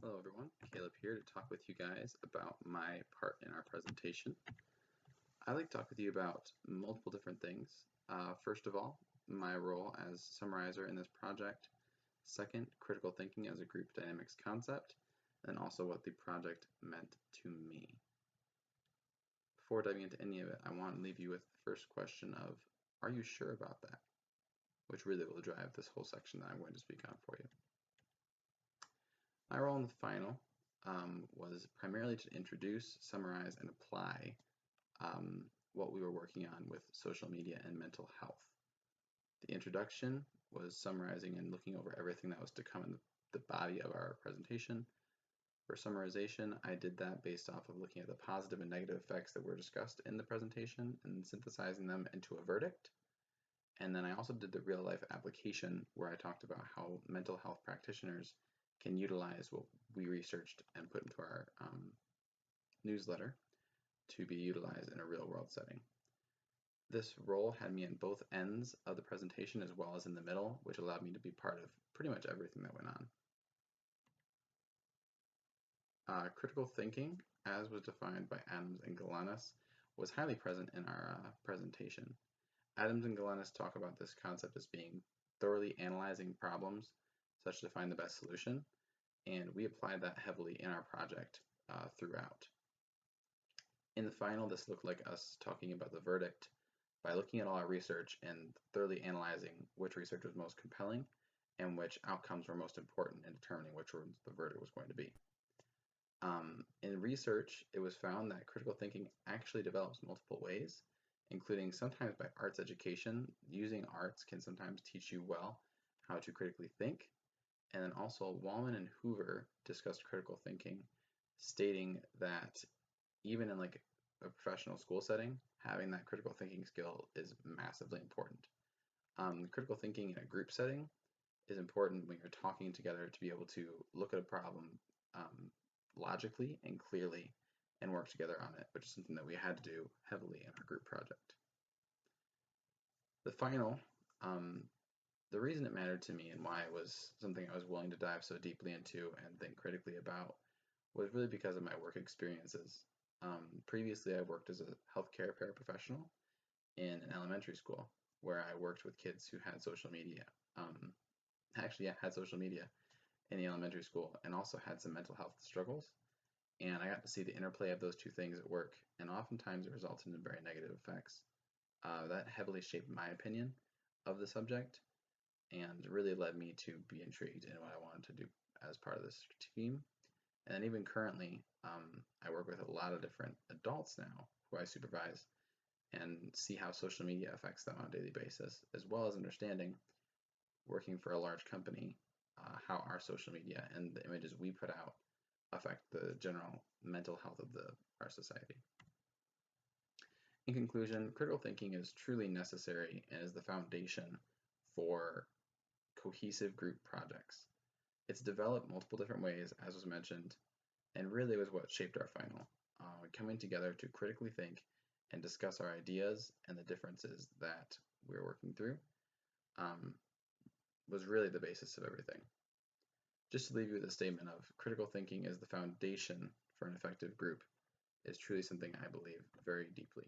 Hello everyone, Caleb here to talk with you guys about my part in our presentation. I'd like to talk with you about multiple different things. First of all, my role as summarizer in this project. Second, critical thinking as a group dynamics concept, and also what the project meant to me. Before diving into any of it, I want to leave you with the first question of, are you sure about that? Which really will drive this whole section that I'm going to speak on for you. My role in the final was primarily to introduce, summarize, and apply what we were working on with social media and mental health. The introduction was summarizing and looking over everything that was to come in the body of our presentation. For summarization, I did that based off of looking at the positive and negative effects that were discussed in the presentation and synthesizing them into a verdict. And then I also did the real life application where I talked about how mental health practitioners can utilize what we researched and put into our newsletter to be utilized in a real world setting. This role had me in both ends of the presentation as well as in the middle, which allowed me to be part of pretty much everything that went on. Critical thinking, as was defined by Adams and Galanis, was highly present in our presentation. Adams and Galanis talk about this concept as being thoroughly analyzing problems such to find the best solution, and we applied that heavily in our project throughout. In the final, this looked like us talking about the verdict by looking at all our research and thoroughly analyzing which research was most compelling and which outcomes were most important in determining which the verdict was going to be. In research, it was found that critical thinking actually develops multiple ways, including sometimes by arts education. Using arts can sometimes teach you well how to critically think. And then also Wallman and Hoover discussed critical thinking, stating that even in like a professional school setting, having that critical thinking skill is massively important. Critical thinking in a group setting is important when you're talking together to be able to look at a problem logically and clearly and work together on it, which is something that we had to do heavily in our group project. The final, the reason it mattered to me and why it was something I was willing to dive so deeply into and think critically about was really because of my work experiences. Previously, I worked as a healthcare paraprofessional in an elementary school where I worked with kids who had social media. Had social media in the elementary school and also had some mental health struggles. And I got to see the interplay of those two things at work, and oftentimes it resulted in very negative effects. That heavily shaped my opinion of the subject and really led me to be intrigued in what I wanted to do as part of this team. And even currently, I work with a lot of different adults now who I supervise and see how social media affects them on a daily basis, as well as understanding, working for a large company, how our social media and the images we put out affect the general mental health of our society. In conclusion, critical thinking is truly necessary and is the foundation for cohesive group projects. It's developed multiple different ways, as was mentioned, and really was what shaped our final. Coming together to critically think and discuss our ideas and the differences that we're working through was really the basis of everything. Just to leave you with a statement of critical thinking is the foundation for an effective group is truly something I believe very deeply.